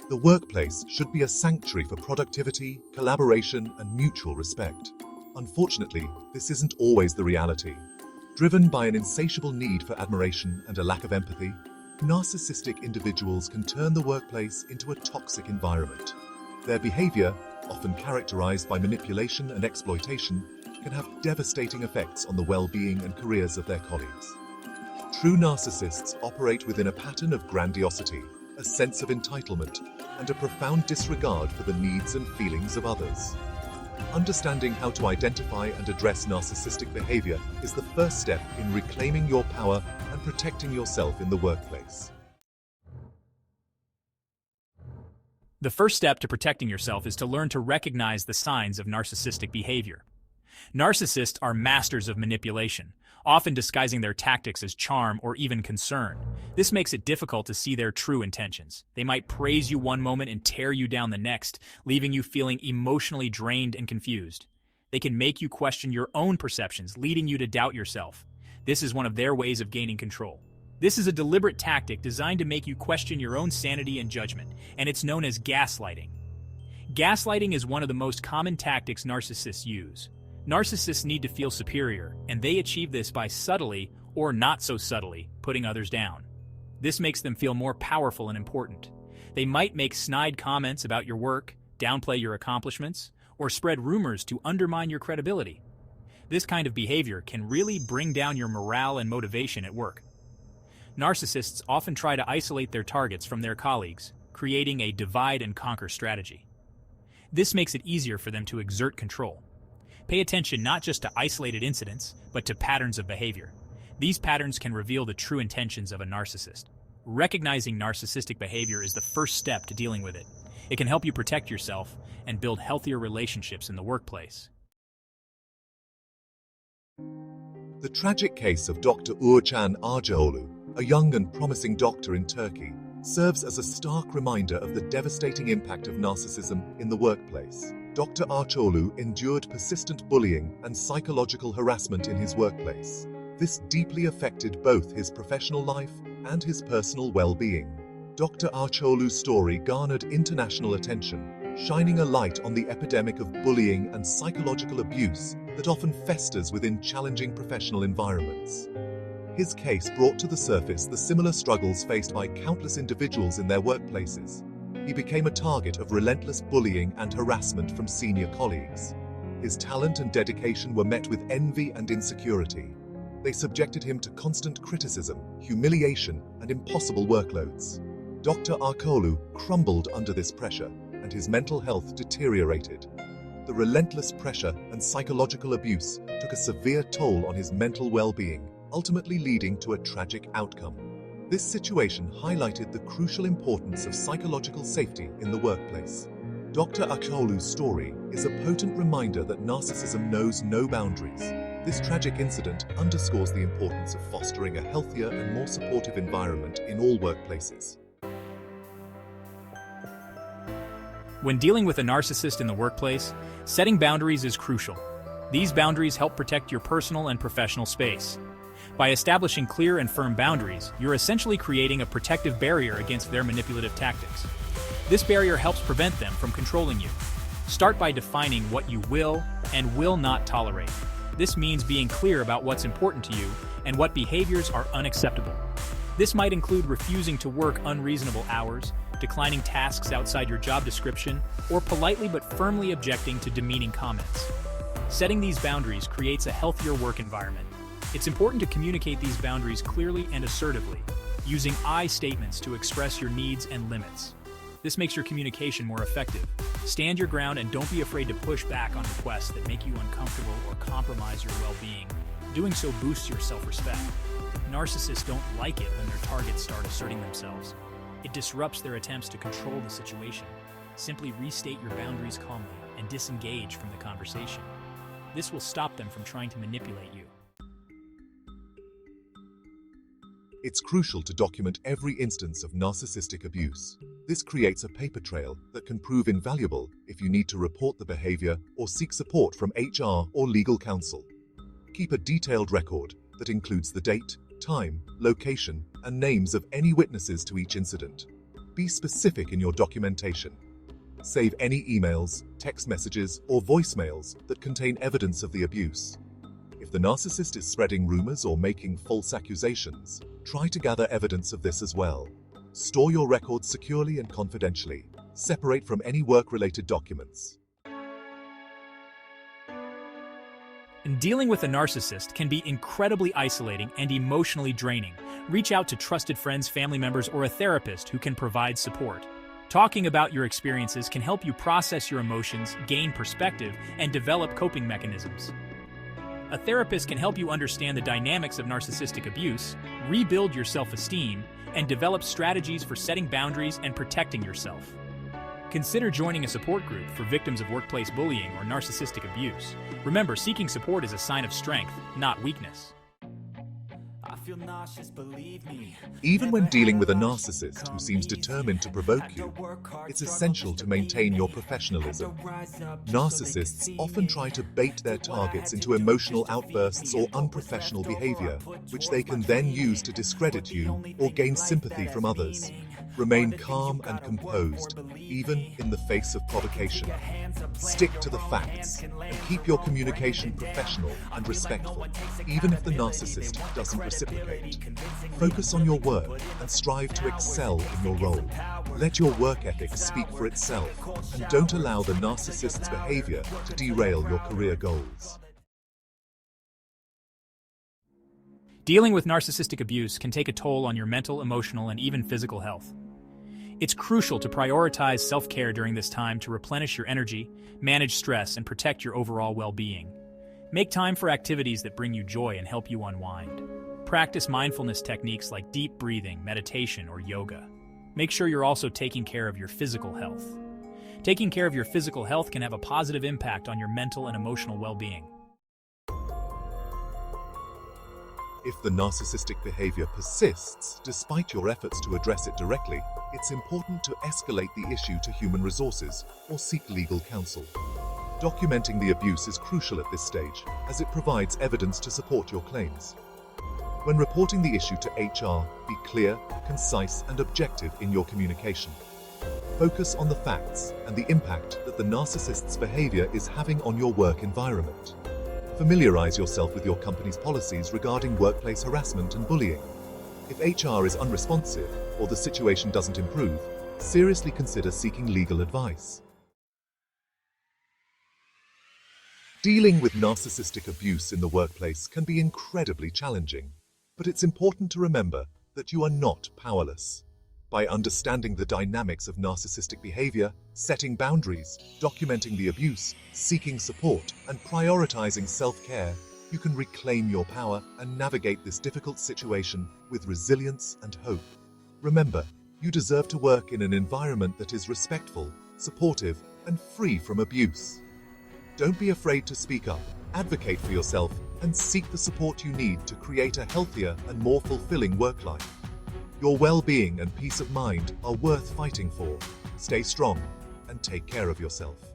The workplace should be a sanctuary for productivity, collaboration, and mutual respect. Unfortunately, this isn't always the reality. Driven by an insatiable need for admiration and a lack of empathy, narcissistic individuals can turn the workplace into a toxic environment. Their behavior, often characterized by manipulation and exploitation, can have devastating effects on the well-being and careers of their colleagues. True narcissists operate within a pattern of grandiosity, a sense of entitlement, and a profound disregard for the needs and feelings of others. Understanding how to identify and address narcissistic behavior is the first step in reclaiming your power and protecting yourself in the workplace. The first step to protecting yourself is to learn to recognize the signs of narcissistic behavior. Narcissists are masters of manipulation, often disguising their tactics as charm or even concern. This makes it difficult to see their true intentions. They might praise you one moment and tear you down the next, leaving you feeling emotionally drained and confused. They can make you question your own perceptions, leading you to doubt yourself. This is one of their ways of gaining control. This is a deliberate tactic designed to make you question your own sanity and judgment, and it's known as gaslighting. Gaslighting is one of the most common tactics narcissists use. Narcissists need to feel superior, and they achieve this by subtly, or not so subtly, putting others down. This makes them feel more powerful and important. They might make snide comments about your work, downplay your accomplishments, or spread rumors to undermine your credibility. This kind of behavior can really bring down your morale and motivation at work. Narcissists often try to isolate their targets from their colleagues, creating a divide-and-conquer strategy. This makes it easier for them to exert control. Pay attention not just to isolated incidents, but to patterns of behavior. These patterns can reveal the true intentions of a narcissist. Recognizing narcissistic behavior is the first step to dealing with it. It can help you protect yourself and build healthier relationships in the workplace. The tragic case of Dr. Uran Arju, a young and promising doctor in Turkey, serves as a stark reminder of the devastating impact of narcissism in the workplace. Dr. Arju endured persistent bullying and psychological harassment in his workplace. This deeply affected both his professional life and his personal well-being. Dr. Arju's story garnered international attention, shining a light on the epidemic of bullying and psychological abuse that often festers within challenging professional environments. His case brought to the surface the similar struggles faced by countless individuals in their workplaces. He became a target of relentless bullying and harassment from senior colleagues. His talent and dedication were met with envy and insecurity. They subjected him to constant criticism, humiliation, and impossible workloads. Dr. Arju crumbled under this pressure, and his mental health deteriorated. The relentless pressure and psychological abuse took a severe toll on his mental well-being, ultimately leading to a tragic outcome. This situation highlighted the crucial importance of psychological safety in the workplace. Dr. Arju's story is a potent reminder that narcissism knows no boundaries. This tragic incident underscores the importance of fostering a healthier and more supportive environment in all workplaces. When dealing with a narcissist in the workplace, setting boundaries is crucial. These boundaries help protect your personal and professional space. By establishing clear and firm boundaries, you're essentially creating a protective barrier against their manipulative tactics. This barrier helps prevent them from controlling you. Start by defining what you will and will not tolerate. This means being clear about what's important to you and what behaviors are unacceptable. This might include refusing to work unreasonable hours, declining tasks outside your job description, or politely but firmly objecting to demeaning comments. Setting these boundaries creates a healthier work environment. It's important to communicate these boundaries clearly and assertively, using I statements to express your needs and limits. This makes your communication more effective. Stand your ground and don't be afraid to push back on requests that make you uncomfortable or compromise your well-being. Doing so boosts your self-respect. Narcissists don't like it when their targets start asserting themselves. It disrupts their attempts to control the situation. Simply restate your boundaries calmly and disengage from the conversation. This will stop them from trying to manipulate you. It's crucial to document every instance of narcissistic abuse. This creates a paper trail that can prove invaluable if you need to report the behavior or seek support from HR or legal counsel. Keep a detailed record that includes the date, time, location, and names of any witnesses to each incident. Be specific in your documentation. Save any emails, text messages, or voicemails that contain evidence of the abuse. If the narcissist is spreading rumors or making false accusations, try to gather evidence of this as well. Store your records securely and confidentially. Separate from any work-related documents. And dealing with a narcissist can be incredibly isolating and emotionally draining. Reach out to trusted friends, family members, or a therapist who can provide support. Talking about your experiences can help you process your emotions, gain perspective, and develop coping mechanisms. A therapist can help you understand the dynamics of narcissistic abuse, rebuild your self-esteem, and develop strategies for setting boundaries and protecting yourself. Consider joining a support group for victims of workplace bullying or narcissistic abuse. Remember, seeking support is a sign of strength, not weakness. Even when dealing with a narcissist who seems determined to provoke you, it's essential to maintain your professionalism. Narcissists often try to bait their targets into emotional outbursts or unprofessional behavior, which they can then use to discredit you or gain sympathy from others. Remain calm and composed, even in the face of provocation. Stick to the facts and keep your communication professional and respectful, even if the narcissist doesn't reciprocate. Focus on your work and strive to excel in your role. Let your work ethic speak for itself, and don't allow the narcissist's behavior to derail your career goals. Dealing with narcissistic abuse can take a toll on your mental, emotional, and even physical health. It's crucial to prioritize self-care during this time to replenish your energy, manage stress, and protect your overall well-being. Make time for activities that bring you joy and help you unwind. Practice mindfulness techniques like deep breathing, meditation, or yoga. Make sure you're also taking care of your physical health. Taking care of your physical health can have a positive impact on your mental and emotional well-being. If the narcissistic behavior persists, despite your efforts to address it directly, it's important to escalate the issue to human resources or seek legal counsel. Documenting the abuse is crucial at this stage, as it provides evidence to support your claims. When reporting the issue to HR, be clear, concise, and objective in your communication. Focus on the facts and the impact that the narcissist's behavior is having on your work environment. Familiarize yourself with your company's policies regarding workplace harassment and bullying. If HR is unresponsive or the situation doesn't improve, seriously consider seeking legal advice. Dealing with narcissistic abuse in the workplace can be incredibly challenging, but it's important to remember that you are not powerless. By understanding the dynamics of narcissistic behavior, setting boundaries, documenting the abuse, seeking support, and prioritizing self-care, you can reclaim your power and navigate this difficult situation with resilience and hope. Remember, you deserve to work in an environment that is respectful, supportive, and free from abuse. Don't be afraid to speak up, advocate for yourself, and seek the support you need to create a healthier and more fulfilling work life. Your well-being and peace of mind are worth fighting for. Stay strong and take care of yourself.